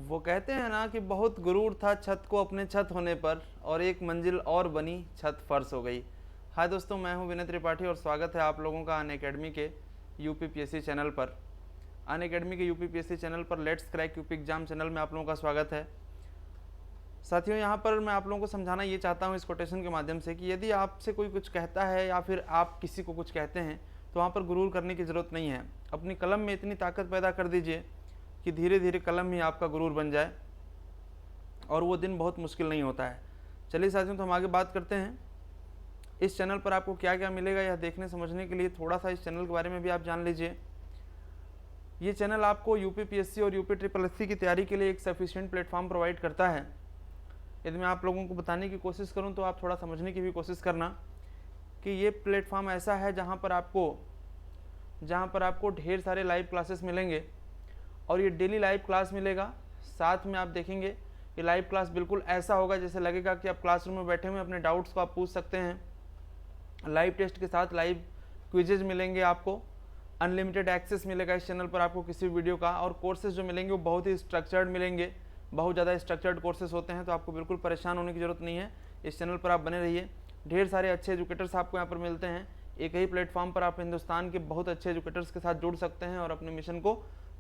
वो कहते हैं ना कि बहुत गुरूर था छत को अपने छत होने पर, और एक मंजिल और बनी, छत फर्श हो गई। हाय दोस्तों, मैं हूं विनय त्रिपाठी और स्वागत है आप लोगों का अनअकैडमी के यूपीपीएससी चैनल पर। अनअकैडमी के यूपीपीएससी चैनल पर let's crack UP exam channel में आप लोगों का स्वागत है। साथियों, यहाँ पर मैं आप लोगों को समझाना ये चाहता हूँ इस कोटेशन के माध्यम से कि यदि आपसे कोई कुछ कहता है या फिर आप किसी को कुछ कहते हैं तो वहाँ पर गुरूर करने की ज़रूरत नहीं है। अपनी कलम में इतनी ताकत पैदा कर दीजिए कि धीरे धीरे कलम ही आपका गुरूर बन जाए, और वो दिन बहुत मुश्किल नहीं होता है। चलिए साथियों, तो हम आगे बात करते हैं। इस चैनल पर आपको क्या क्या मिलेगा यह देखने समझने के लिए थोड़ा सा इस चैनल के बारे में भी आप जान लीजिए। ये चैनल आपको यूपीपीएससी और यूपी ट्रिपल एससी की तैयारी के लिए एक सफिशिएंट प्लेटफॉर्म प्रोवाइड करता है। यदि मैं आप लोगों को बताने की कोशिश करूं तो आप थोड़ा समझने की भी कोशिश करना कि ये प्लेटफॉर्म ऐसा है जहां पर आपको ढेर सारे लाइव क्लासेस मिलेंगे, और ये डेली लाइव क्लास मिलेगा। साथ में आप देखेंगे ये लाइव क्लास बिल्कुल ऐसा होगा जैसे लगेगा कि आप क्लासरूम में बैठे हुए अपने डाउट्स को आप पूछ सकते हैं। लाइव टेस्ट के साथ लाइव क्विजेज मिलेंगे, आपको अनलिमिटेड एक्सेस मिलेगा इस चैनल पर आपको किसी भी वीडियो का, और कोर्सेज जो मिलेंगे वो बहुत ही स्ट्रक्चर्ड मिलेंगे। बहुत ज़्यादा स्ट्रक्चर्ड कोर्सेज होते हैं, तो आपको बिल्कुल परेशान होने की ज़रूरत नहीं है। इस चैनल पर आप बने रहिए। ढेर सारे अच्छे एजुकेटर्स आपको यहाँ पर मिलते हैं। एक ही प्लेटफॉर्म पर आप हिंदुस्तान के बहुत अच्छे एजुकेटर्स के साथ जुड़ सकते हैं और अपने मिशन को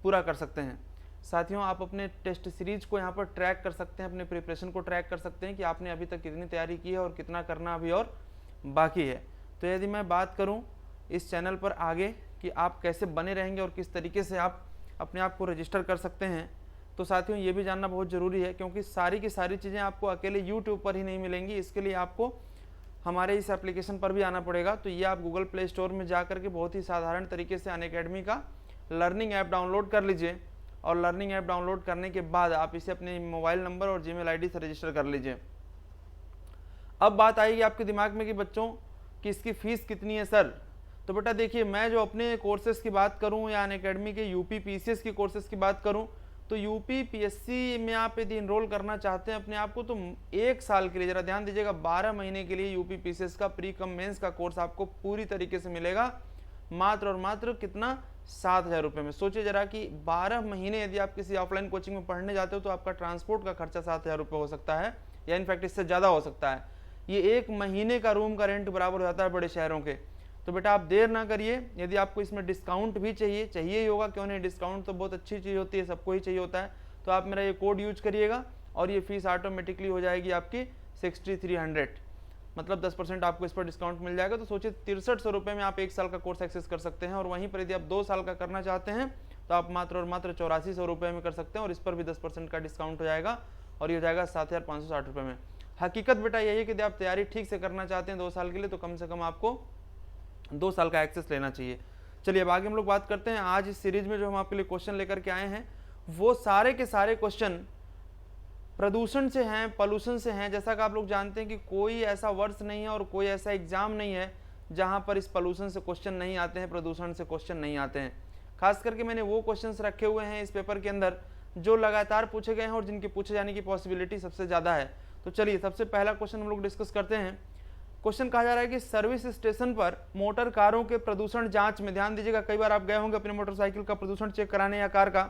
पूरा कर सकते हैं। साथियों, आप अपने टेस्ट सीरीज को यहाँ पर ट्रैक कर सकते हैं, अपने प्रिपरेशन को ट्रैक कर सकते हैं कि आपने अभी तक कितनी तैयारी की है और कितना करना अभी और बाकी है। तो यदि मैं बात करूँ इस चैनल पर आगे कि आप कैसे बने रहेंगे और किस तरीके से आप अपने आप को रजिस्टर कर सकते हैं, तो साथियों ये भी जानना बहुत ज़रूरी है, क्योंकि सारी की सारी चीज़ें आपको अकेले यूट्यूब पर ही नहीं मिलेंगी। इसके लिए आपको हमारे इस एप्लीकेशन पर भी आना पड़ेगा। तो ये आप गूगल प्ले स्टोर में जा करके बहुत ही साधारण तरीके से अनअकैडमी का लर्निंग ऐप डाउनलोड कर लीजिए, और लर्निंग ऐप डाउनलोड करने के बाद आप इसे अपने मोबाइल नंबर और जीमेल आईडी से रजिस्टर कर लीजिए। अब बात आएगी आपके दिमाग में कि बच्चों कि इसकी फ़ीस कितनी है सर। तो बेटा देखिए, मैं जो अपने कोर्सेज़ की बात करूं या अनअकैडमी के यूपी पीसीएस की कोर्सेज़ की बात करूं, तो यूपी पीएससी में आप यदि इनरोल करना चाहते हैं अपने आप को, तो 1 साल के लिए, ज़रा ध्यान दीजिएगा, 12 महीने के लिए यूपी पीसीएस का प्री कम मेंस का कोर्स आपको पूरी तरीके से मिलेगा। मात्र और मात्र कितना, 7,000 रुपये में। सोचिए जरा कि 12 महीने यदि आप किसी ऑफलाइन कोचिंग में पढ़ने जाते हो तो आपका ट्रांसपोर्ट का खर्चा 7,000 रुपये हो सकता है, या इनफैक्ट इससे ज़्यादा हो सकता है। ये 1 महीने का रूम का रेंट बराबर हो जाता है बड़े शहरों के। तो बेटा आप देर ना करिए। यदि आपको इसमें डिस्काउंट भी चाहिए ही होगा, क्यों नहीं, डिस्काउंट तो बहुत अच्छी चीज़ होती है, सबको ही चाहिए होता है। तो आप मेरा ये कोड यूज करिएगा और ये फीस ऑटोमेटिकली हो जाएगी आपकी 6300, मतलब 10% आपको इस पर डिस्काउंट मिल जाएगा। तो सोचिए 6300 रुपये में आप 1 साल का कोर्स एक्सेस कर सकते हैं, और वहीं पर यदि आप 2 साल का करना चाहते हैं तो आप मात्र और मात्र 8400 रुपये में कर सकते हैं, और इस पर भी 10% का डिस्काउंट हो जाएगा, और ये हो जाएगा 7560 रुपये में। हकीकत बेटा यही है कि यदि आप तैयारी ठीक से करना चाहते हैं 2 साल के लिए, तो कम से कम आपको 2 साल का एक्सेस लेना चाहिए। चलिए अब आगे हम लोग बात करते हैं। आज इस सीरीज में जो हम आपके लिए क्वेश्चन लेकर के आए हैं, वो सारे के सारे क्वेश्चन प्रदूषण से हैं, पॉल्यूशन से हैं। जैसा कि आप लोग जानते हैं कि कोई ऐसा वर्ष नहीं है और कोई ऐसा एग्जाम नहीं है जहां पर इस पॉल्यूशन से क्वेश्चन नहीं आते हैं, प्रदूषण से क्वेश्चन नहीं आते हैं। खास करके मैंने वो क्वेश्चंस रखे हुए हैं इस पेपर के अंदर जो लगातार पूछे गए हैं और जिनके पूछे जाने की पॉसिबिलिटी सबसे ज़्यादा है। तो चलिए सबसे पहला क्वेश्चन हम लोग डिस्कस करते हैं। क्वेश्चन कहा जा रहा है कि सर्विस स्टेशन पर मोटर कारों के प्रदूषण जांच में, ध्यान दीजिएगा, कई बार आप गए होंगे अपने मोटरसाइकिल का प्रदूषण चेक कराने या कार का,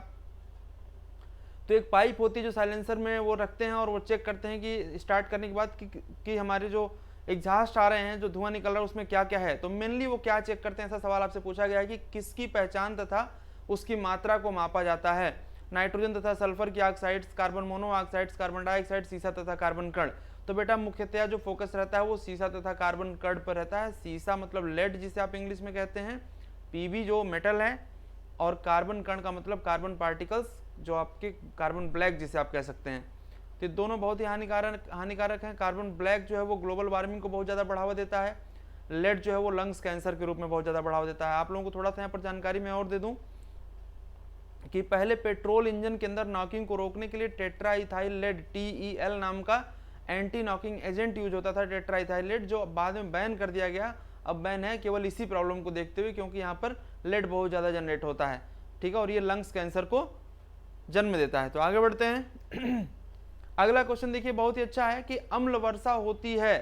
तो एक पाइप होती है जो साइलेंसर में वो रखते हैं और वो चेक करते हैं कि स्टार्ट करने के बाद कि हमारे जो एग्जॉस्ट आ रहे हैं, जो धुआं निकल रहा है, उसमें क्या क्या है। तो मेनली वो क्या चेक करते हैं, ऐसा सवाल आपसे पूछा गया है कि किसकी पहचान तथा उसकी मात्रा को मापा जाता है। नाइट्रोजन तथा सल्फर की oxides, carbon monoxides, carbon dioxide, सीसा तथा कार्बन कण। तो बेटा मुख्यतः जो फोकस रहता है वो सीसा तथा कार्बन कण पर रहता है। सीसा मतलब लेड जिसे आप इंग्लिश में कहते हैं, पीबी जो मेटल है, और कार्बन कण का मतलब कार्बन पार्टिकल्स जो आपके कार्बन ब्लैक जिसे आप कह सकते हैं। तो दोनों बहुत ही हानिकारक हैं। कार्बन ब्लैक जो है वो ग्लोबल वार्मिंग को बहुत ज़्यादा बढ़ावा देता है। लेड जो है वो लंग्स कैंसर के रूप में बहुत ज़्यादा बढ़ावा देता है। आप लोगों को थोड़ा सा यहाँ पर जानकारी मैं और दे दूँ कि पहले पेट्रोल इंजन के अंदर नॉकिंग को रोकने के लिए टेट्राइथाइल लेड, TEL नाम का एंटी नॉकिंग एजेंट यूज होता था, टेट्राइथाइल लेड, जो बाद में बैन कर दिया गया। अब बैन है केवल इसी प्रॉब्लम को देखते हुए, क्योंकि यहाँ पर लेड बहुत ज़्यादा जनरेट होता है, ठीक है, और ये लंग्स कैंसर को जन्म देता है। तो आगे बढ़ते हैं। अगला क्वेश्चन देखिए, बहुत ही अच्छा है कि अम्ल वर्षा होती है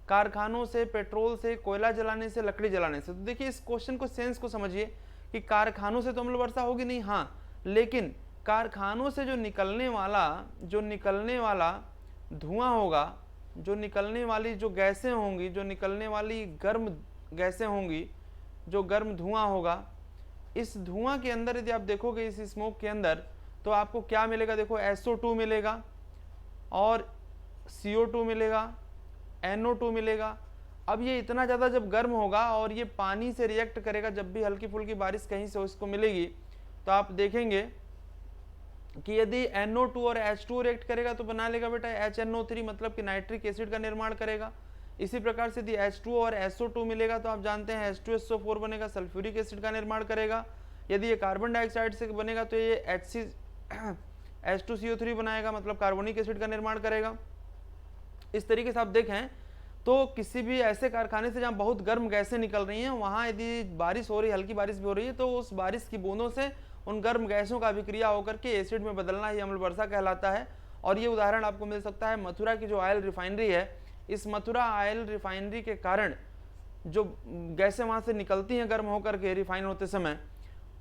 कारखानों से, पेट्रोल से, कोयला जलाने से, लकड़ी जलाने से। तो देखिए इस क्वेश्चन को सेंस को समझिए कि कारखानों से तो अम्ल वर्षा होगी नहीं, हाँ, लेकिन कारखानों से जो निकलने वाला धुआं होगा, जो निकलने वाली जो गैसें होंगी, जो निकलने वाली गर्म गैसें होंगी, जो गर्म धुआं होगा, इस धुआं के अंदर यदि आप देखोगे इस स्मोक के अंदर तो आपको क्या मिलेगा, देखो SO2 मिलेगा और CO2 मिलेगा, NO2 मिलेगा। अब ये इतना ज़्यादा जब गर्म होगा और ये पानी से रिएक्ट करेगा, जब भी हल्की फुल्की बारिश कहीं से उसको मिलेगी तो आप देखेंगे कि यदि NO2 और H2 रिएक्ट करेगा तो बना लेगा बेटा HNO3, मतलब कि नाइट्रिक एसिड का निर्माण करेगा। इसी प्रकार से यदि H2 और SO2 मिलेगा तो आप जानते हैं H2SO4 बनेगा, सल्फ्यूरिक एसिड का निर्माण करेगा। यदि ये कार्बन डाइऑक्साइड से बनेगा तो ये H2CO3 बनाएगा, मतलब कार्बोनिक एसिड का निर्माण करेगा। इस तरीके से आप देखें तो किसी भी ऐसे कारखाने से जहाँ बहुत गर्म गैसें निकल रही हैं, वहाँ यदि बारिश हो रही है, हल्की बारिश भी हो रही है, तो उस बारिश की बूंदों से उन गर्म गैसों का अभिक्रिया होकर के एसिड में बदलना ही अम्ल वर्षा कहलाता है। और ये उदाहरण आपको मिल सकता है मथुरा की जो ऑयल रिफाइनरी है, इस मथुरा ऑयल रिफाइनरी के कारण जो गैसें वहाँ से निकलती हैं गर्म होकर के रिफाइन होते समय,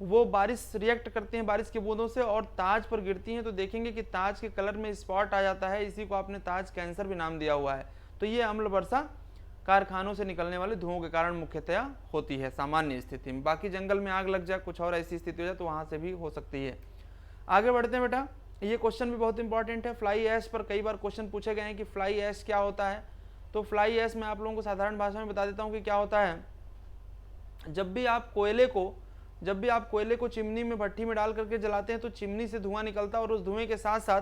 वो बारिश रिएक्ट करती हैं बारिश की बूंदों से और ताज पर गिरती हैं, तो देखेंगे कि ताज के कलर में स्पॉट आ जाता है। इसी को आपने ताज कैंसर भी नाम दिया हुआ है। तो ये अम्ल वर्षा कारखानों से निकलने वाले धुओं के कारण मुख्यतया होती है सामान्य स्थिति में। बाकी जंगल में आग लग जाए, कुछ और ऐसी स्थिति हो जाए तो वहाँ से भी हो सकती है। आगे बढ़ते हैं बेटा, ये क्वेश्चन भी बहुत इंपॉर्टेंट है। फ्लाई ऐश पर कई बार क्वेश्चन पूछे गए हैं कि फ्लाई ऐश क्या होता है। तो फ्लाई ऐश मैं आप लोगों को साधारण भाषा में बता देता हूँ कि क्या होता है। जब भी आप कोयले को चिमनी में, भट्टी में डाल करके जलाते हैं तो चिमनी से धुआं निकलता है और उस धुएं के साथ साथ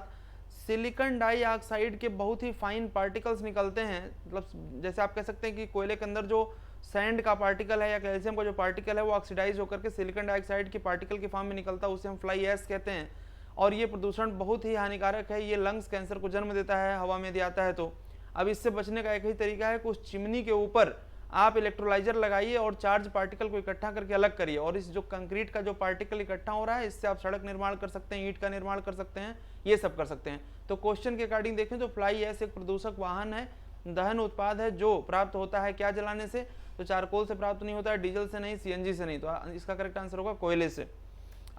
सिलिकॉन डाइऑक्साइड के बहुत ही फाइन पार्टिकल्स निकलते हैं। मतलब जैसे आप कह सकते हैं कि कोयले के अंदर जो सैंड का पार्टिकल है या कैल्शियम का जो पार्टिकल है वो ऑक्सीडाइज होकर के सिलिकॉन डाइऑक्साइड के पार्टिकल के फॉर्म में निकलता है, उसे हम फ्लाई ऐश कहते हैं। और ये प्रदूषण बहुत ही हानिकारक है, ये लंग्स कैंसर को जन्म देता है हवा में यदि आता है तो। अब इससे बचने का एक ही तरीका है कि उस चिमनी के ऊपर आप इलेक्ट्रोलाइजर लगाइए और चार्ज पार्टिकल को इकट्ठा करके अलग करिए, और इस जो कंक्रीट का जो पार्टिकल इकट्ठा हो रहा है इससे आप सड़क निर्माण कर सकते हैं, ईंट का निर्माण कर सकते हैं, ये सब कर सकते हैं। तो क्वेश्चन के अकॉर्डिंग देखें तो फ्लाई ऐश एक प्रदूषक वाहन है, दहन उत्पाद है जो प्राप्त होता है क्या जलाने से, तो चारकोल से प्राप्त नहीं होता है, डीजल से नहीं, CNG से नहीं, तो इसका करेक्ट आंसर होगा कोयले से।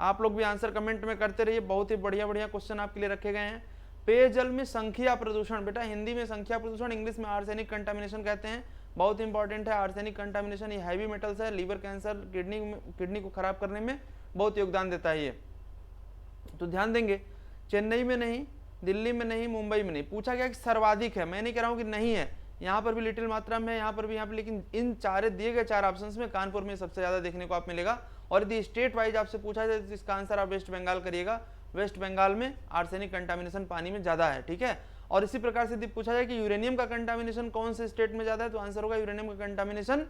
आप लोग भी आंसर कमेंट में करते रहिए, बहुत ही बढ़िया बढ़िया क्वेश्चन आपके लिए रखे गए हैं। पेयजल में संख्या प्रदूषण, बेटा हिंदी में संख्या प्रदूषण, इंग्लिश में आर्सेनिक कंटामिनेशन कहते हैं। बहुत इंपॉर्टेंट है आर्सेनिक कंटामिनेशन, ये हैवी मेटल्स है, लीवर कैंसर, किडनी को खराब करने में बहुत योगदान देता है ये, तो ध्यान देंगे। चेन्नई में नहीं, दिल्ली में नहीं, मुंबई में नहीं, पूछा गया कि सर्वाधिक है, मैं नहीं कह रहा हूँ कि नहीं है, यहाँ पर भी लिटिल मात्रा में है, यहाँ पर भी, यहाँ पर, लेकिन इन दिए गए 4 ऑप्शंस में कानपुर में सबसे ज्यादा देखने को आप मिलेगा। और यदि स्टेट वाइज आपसे पूछा जाए तो इसका आंसर आप वेस्ट बंगाल करिएगा, वेस्ट बंगाल में आर्सेनिक कंटामिनेशन पानी में ज्यादा है, ठीक है। और इसी प्रकार से यदि पूछा जाए कि यूरेनियम का कंटामिनेशन कौन से स्टेट में ज्यादा है, तो आंसर होगा यूरेनियम का कंटामिनेशन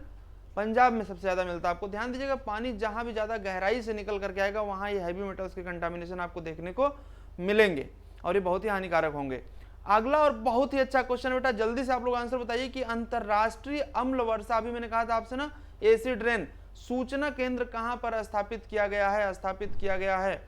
पंजाब में सबसे ज्यादा मिलता है। आपको ध्यान दीजिएगा, पानी जहां भी ज्यादा गहराई से निकल करके आएगा वहां ये हैवी मेटल्स के कंटामिनेशन आपको देखने को मिलेंगे और ये बहुत ही हानिकारक होंगे। अगला और बहुत ही अच्छा क्वेश्चन बेटा, जल्दी से आप लोग आंसर बताइए कि अंतरराष्ट्रीय अम्ल वर्षा, अभी मैंने कहा था आपसे ना, एसिड रेन सूचना केंद्र कहां पर स्थापित किया गया है,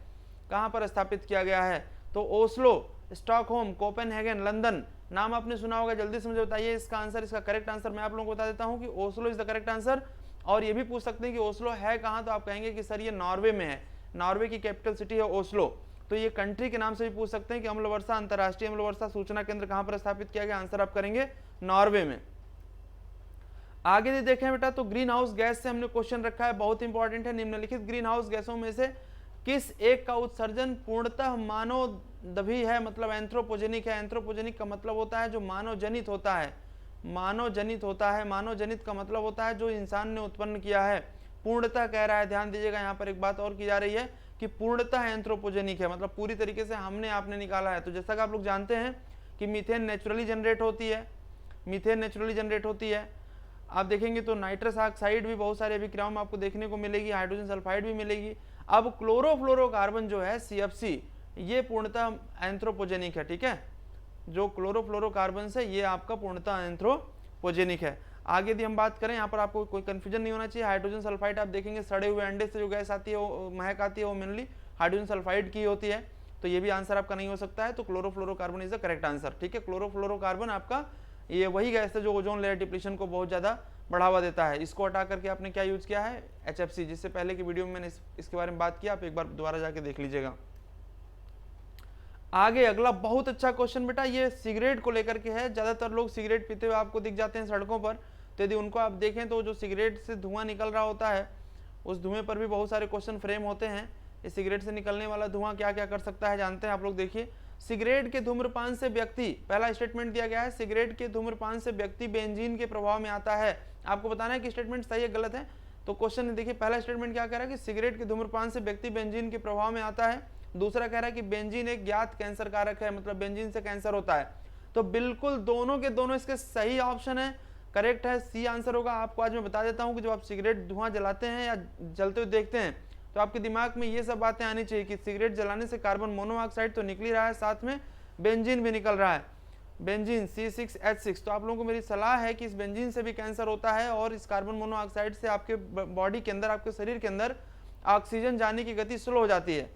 कहां पर स्थापित किया गया है, तो ओस्लो, स्टॉकहोम, कोपेनहेगन, लंदन, नाम आपने सुना होगा, जल्दी से मुझे बताइए इसका आंसर। इसका करेक्ट आंसर मैं आप लोगों को बता देता हूं कि Oslo is the correct answer. और ये भी पूछ सकते हैं कि ओस्लो है कहां, तो आप कहेंगे कि सर ये नॉर्वे में है, नॉर्वे की कैपिटल सिटी है ओस्लो, तो ये कंट्री के नाम से भी पूछ सकते हैं कि अम्ल वर्षा, अंतरराष्ट्रीय अम्ल वर्षा सूचना केंद्र कहां पर स्थापित किया गया, आंसर आप करेंगे नॉर्वे में। आगे यदि देखें बेटा तो ग्रीन हाउस गैस से हमने क्वेश्चन रखा है, बहुत इंपॉर्टेंट है। निम्नलिखित ग्रीन हाउस गैसों में से किस एक का उत्सर्जन पूर्णतः मानवदभी है, मतलब एंथ्रोपोजेनिक है। एंथ्रोपोजेनिक का मतलब होता है जो मानव जनित होता है, मानव जनित का मतलब होता है जो इंसान ने उत्पन्न किया है। पूर्णतः कह रहा है, ध्यान दीजिएगा, यहाँ पर एक बात और की जा रही है कि पूर्णतः एंथ्रोपोजेनिक है, मतलब पूरी तरीके से हमने आपने निकाला है। तो जैसा कि आप लोग जानते हैं कि मीथेन नेचुरली जनरेट होती है, आप देखेंगे तो नाइट्रस ऑक्साइड भी बहुत सारे अभिक्रियाओं में आपको देखने को मिलेगी, हाइड्रोजन सल्फाइड भी मिलेगी। अब क्लोरोफ्लोरोकार्बन जो है CFC, ये पूर्णतः एंथ्रोपोजेनिक है, ठीक है। जो क्लोरोफ्लोरोकार्बन है ये आपका पूर्णतः एंथ्रोपोजेनिक है। आगे यदि हम बात करें, यहाँ पर आपको कोई कंफ्यूजन नहीं होना चाहिए। हाइड्रोजन सल्फाइड आप देखेंगे सड़े हुए अंडे से जो गैस आती है, वो महक आती है, वो मेनली हाइड्रोजन सल्फाइड की होती है, तो ये भी आंसर आपका नहीं हो सकता है। तो chlorofluorocarbon is the correct answer, ठीक है। क्लोरोफ्लोरोकार्बन आपका ये वही गैस है जो ओजोन लेयर डिप्लीशन को बहुत ज्यादा बढ़ावा देता है। इसको हटा करके आपने क्या यूज किया है, HFC, जिससे पहले की वीडियो में मैंने इसके बारे में बात किया, आप एक बार दोबारा जाके देख लीजिएगा। आगे अगला बहुत अच्छा क्वेश्चन बेटा, ये सिगरेट को लेकर के है। ज़्यादातर लोग सिगरेट पीते हुए आपको दिख जाते हैं सड़कों पर, तो यदि उनको आप देखें तो जो सिगरेट से धुआं निकल रहा होता है, उस धुएं पर भी बहुत सारे क्वेश्चन फ्रेम होते हैं। इस सिगरेट से निकलने वाला धुआं क्या क्या कर सकता है जानते हैं आप लोग। देखिए, सिगरेट के धूम्रपान से व्यक्ति, पहला स्टेटमेंट दिया गया है, सिगरेट के धूम्रपान से व्यक्ति बेंजीन के प्रभाव में आता है। आपको बताना है कि स्टेटमेंट सही है गलत है। तो क्वेश्चन देखिए, पहला स्टेटमेंट क्या कह रहा है कि सिगरेट के धूम्रपान से व्यक्ति बेंजीन के प्रभाव में आता है। दूसरा कह रहा है कि बेंजीन एक ज्ञात कैंसर कारक है, मतलब बेंजीन से कैंसर होता है। तो बिल्कुल दोनों के दोनों इसके सही ऑप्शन है, करेक्ट है, सी आंसर होगा। आपको आज मैं बता देता हूं कि जब आप सिगरेट धुआं जलाते हैं या जलते हुए देखते हैं तो आपके दिमाग में ये सब बातें आनी चाहिए कि सिगरेट जलाने से कार्बन मोनोऑक्साइड तो निकल ही रहा है, साथ में बेंजीन भी निकल रहा है, बेंजीन C6H6। तो आप लोगों को मेरी सलाह है कि इस बेंजीन से भी कैंसर होता है और इस कार्बन मोनोऑक्साइड से आपके बॉडी के अंदर, आपके शरीर के अंदर ऑक्सीजन जाने की गति स्लो हो जाती है।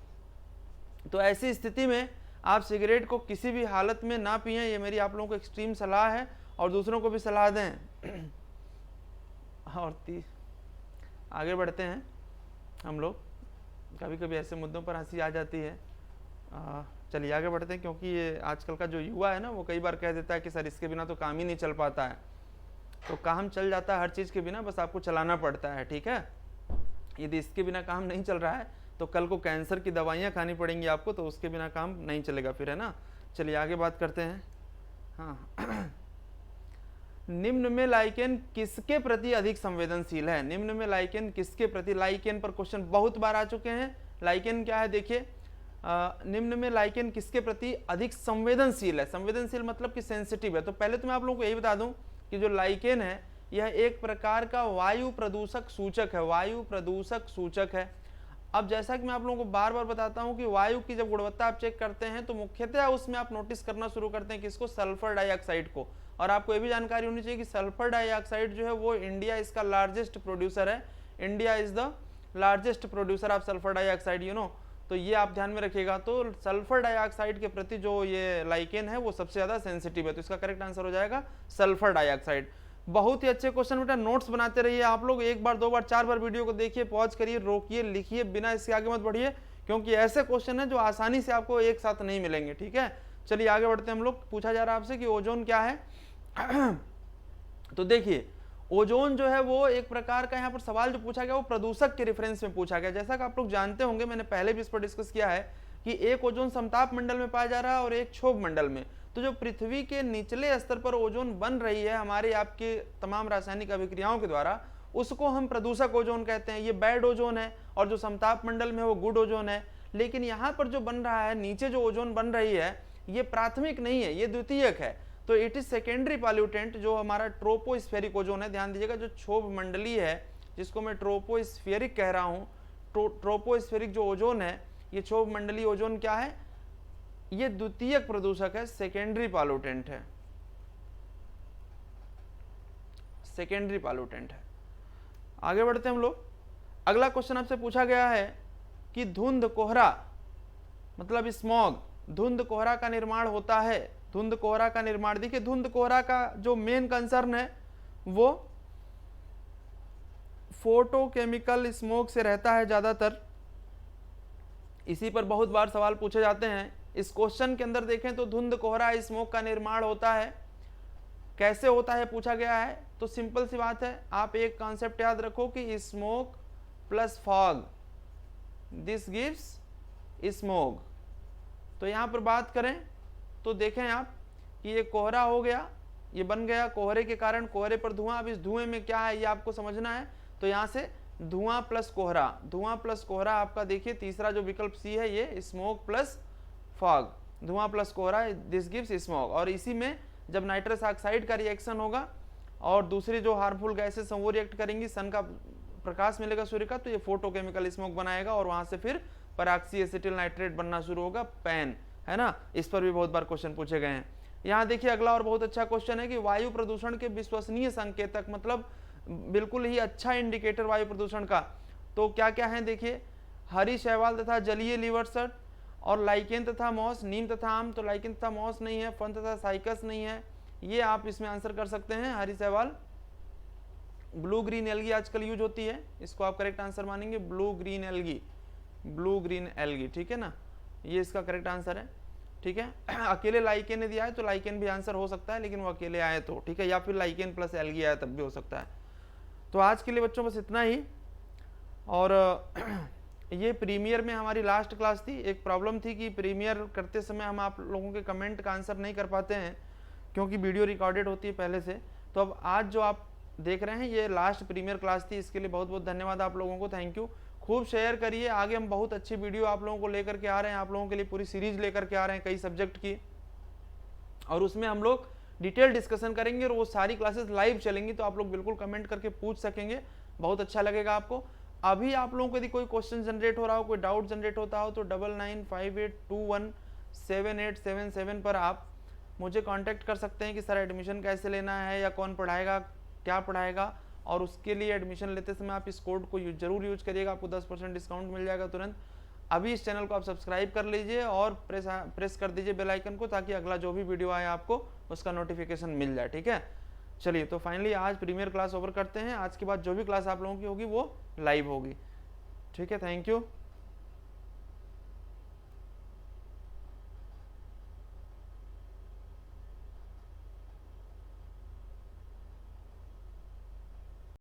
तो ऐसी स्थिति में आप सिगरेट को किसी भी हालत में ना पिएं, ये मेरी आप लोगों को एक्सट्रीम सलाह है और दूसरों को भी सलाह दें। और आगे बढ़ते हैं हम लोग। कभी कभी ऐसे मुद्दों पर हंसी आ जाती है। चलिए आगे बढ़ते हैं, क्योंकि ये आजकल का जो युवा है ना, वो कई बार कह देता है कि सर इसके बिना तो काम ही नहीं चल पाता है। तो काम चल जाता है हर चीज़ के बिना, बस आपको चलाना पड़ता है, ठीक है। यदि इसके बिना काम नहीं चल रहा है तो कल को कैंसर की दवाइयाँ खानी पड़ेंगी आपको, तो उसके बिना काम नहीं चलेगा फिर, है ना। चलिए आगे बात करते हैं। हाँ, निम्न में लाइकेन किसके प्रति अधिक संवेदनशील है? निम्न में लाइकेन किसके प्रति, लाइकेन पर क्वेश्चन बहुत बार आ चुके हैं। लाइकेन क्या है देखिए, निम्न में लाइकेन किसके प्रति अधिक संवेदनशील है? संवेदनशील मतलब कि सेंसिटिव है। तो पहले तो मैं आप लोगों को यही बता दूं कि जो लाइकेन है यह एक प्रकार का वायु प्रदूषक सूचक है, वायु प्रदूषक सूचक है। अब जैसा कि मैं आप लोगों को बार बार बताता हूं कि वायु की जब गुणवत्ता आप चेक करते हैं तो मुख्यतः उसमें आप नोटिस करना शुरू करते हैं किसको, सल्फर डाइऑक्साइड को। और आपको ये भी जानकारी होनी चाहिए कि सल्फर डाइऑक्साइड जो है वो इंडिया इसका लार्जेस्ट प्रोड्यूसर है। India is the largest producer of sulphur dioxide, you know. तो ये आप ध्यान में रखिएगा। तो सल्फर डाइऑक्साइड के प्रति जो ये लाइकेन है वो सबसे ज्यादा सेंसिटिव है, तो इसका करेक्ट आंसर हो जाएगा सल्फर डाइऑक्साइड। बहुत ही अच्छे क्वेश्चन बेटा, नोट्स बनाते रहिए आप लोग। एक बार, दो बार, चार बार वीडियो को देखिए, पॉज करिए, रोकिए, लिखिए, बिना इसके आगे मत बढ़िए, क्योंकि ऐसे क्वेश्चन है जो आसानी से आपको एक साथ नहीं मिलेंगे, ठीक है। चलिए आगे बढ़ते हैं हम लोग। पूछा जा रहा है आपसे कि ओजोन क्या है। तो देखिए, ओजोन जो है वो एक प्रकार का, यहाँ पर सवाल जो पूछा गया वो प्रदूषक के रेफरेंस में पूछा गया। जैसा कि आप लोग जानते होंगे, मैंने पहले भी इस पर डिस्कस किया है कि एक ओजोन समताप मंडल में पाया जा रहा है और एक क्षोभ मंडल में। तो जो पृथ्वी के निचले स्तर पर ओजोन बन रही है हमारे आपके तमाम रासायनिक अभिक्रियाओं के द्वारा, उसको हम प्रदूषक ओजोन कहते हैं। ये बैड ओजोन है और जो समताप मंडल में वो गुड ओजोन है। लेकिन यहाँ पर जो बन रहा है, नीचे जो ओजोन बन रही है, ये प्राथमिक नहीं है, ये द्वितीयक है। तो इट इज सेकेंडरी पॉल्यूटेंट। जो हमारा ट्रोपोस्फेरिक ओजोन है, ध्यान दीजिएगा, जो क्षोभ मंडलीय है जिसको मैं ट्रोपोस्फेरिक कह रहा हूँ, ट्रोपोस्फेरिक जो ओजोन है, ये क्षोभ मंडलीय ओजोन क्या है, ये द्वितीयक प्रदूषक है, सेकेंडरी पॉल्यूटेंट है, सेकेंडरी पॉल्यूटेंट है। आगे बढ़ते हैं हम लोग। अगला क्वेश्चन आपसे पूछा गया है कि धुंध कोहरा मतलब स्मॉग, धुंध कोहरा का निर्माण होता है। धुंध कोहरा का निर्माण, देखिए धुंध कोहरा का जो मेन कंसर्न है वो फोटोकेमिकल स्मोक से रहता है ज्यादातर। इसी पर बहुत बार सवाल पूछे जाते हैं। इस क्वेश्चन के अंदर देखें तो धुंध कोहरा स्मोक का निर्माण होता है, कैसे होता है पूछा गया है। तो सिंपल सी बात है, आप एक कॉन्सेप्ट याद रखो कि smoke plus fog, this gives smoke. तो यहां पर बात करें तो देखें आप कि ये कोहरा हो गया, ये बन गया, कोहरे के कारण कोहरे पर धुआं। अब इस धुएं में क्या है ये आपको समझना है। तो यहां से धुआं प्लस कोहरा, धुआं प्लस कोहरा आपका देखिए तीसरा जो विकल्प सी है, ये स्मोक प्लस फॉग, धुआं प्लस कोहरा, दिस गिव्स स्मोक। और इसी में जब नाइट्रस ऑक्साइड का रिएक्शन होगा और दूसरी जो हार्मफुल गैसेस हैं वो रिएक्ट करेंगी, सन का प्रकाश मिलेगा सूर्य का, तो ये फोटोकेमिकल स्मोक बनाएगा और वहां से फिर पराक्सी एसिटिल नाइट्रेट बनना शुरू होगा, पैन, है ना। इस पर भी बहुत बार क्वेश्चन पूछे गए हैं। यहाँ देखिए अगला और बहुत अच्छा क्वेश्चन है कि वायु प्रदूषण के विश्वसनीय संकेतक, मतलब बिल्कुल ही अच्छा इंडिकेटर वायु प्रदूषण का, तो क्या क्या है देखिए, हरी शैवाल तथा जलीय लीवर्सट और लाइकेन तथा मॉस, नीम तथा आम। तो लाइकेन तथा मॉस नहीं है, फन तथा साइकस नहीं है, ये आप इसमें आंसर कर सकते हैं। हरी शैवाल, ब्लू ग्रीन एल्गी आजकल यूज होती है, इसको आप करेक्ट आंसर मानेंगे, blue green algae, blue green algae, ठीक है ना, ये इसका करेक्ट आंसर है, ठीक है। अकेले लाइकेन ने दिया है तो लाइकेन भी आंसर हो सकता है, लेकिन वो अकेले आए तो, ठीक है, या फिर लाइकेन प्लस एल्गी आया तब भी हो सकता है। तो आज के लिए बच्चों बस इतना ही। और ये प्रीमियर में हमारी लास्ट क्लास थी। एक प्रॉब्लम थी कि प्रीमियर करते समय हम आप लोगों के कमेंट का आंसर नहीं कर पाते हैं क्योंकि वीडियो रिकॉर्डेड होती है पहले से। तो अब आज जो आप देख रहे हैं ये लास्ट प्रीमियर क्लास थी, इसके लिए बहुत बहुत धन्यवाद आप लोगों को, थैंक यू। खूब शेयर करिए, आगे हम बहुत अच्छी वीडियो आप लोगों को लेकर के आ रहे हैं, आप लोगों के लिए पूरी सीरीज लेकर के आ रहे हैं कई सब्जेक्ट की, और उसमें हम लोग डिटेल डिस्कशन करेंगे और वो सारी क्लासेस लाइव चलेंगी, तो आप लोग बिल्कुल कमेंट करके पूछ सकेंगे, बहुत अच्छा लगेगा आपको। अभी आप लोगों को यदि कोई क्वेश्चन जनरेट हो रहा हो, कोई डाउट जनरेट होता हो, तो 9958217877 पर आप मुझे कांटेक्ट कर सकते हैं कि सर एडमिशन कैसे लेना है या कौन पढ़ाएगा, क्या पढ़ाएगा। और उसके लिए एडमिशन लेते समय आप इस कोड को जरूर यूज करिएगा, आपको 10% डिस्काउंट मिल जाएगा तुरंत। अभी इस चैनल को आप सब्सक्राइब कर लीजिए और प्रेस कर दीजिए बेल आइकन को, ताकि अगला जो भी वीडियो आए आपको उसका नोटिफिकेशन मिल जाए, ठीक है। चलिए, तो फाइनली आज प्रीमियर क्लास ओवर करते हैं। आज के बाद जो भी क्लास आप लोगों की होगी वो लाइव होगी, ठीक है। Thank you.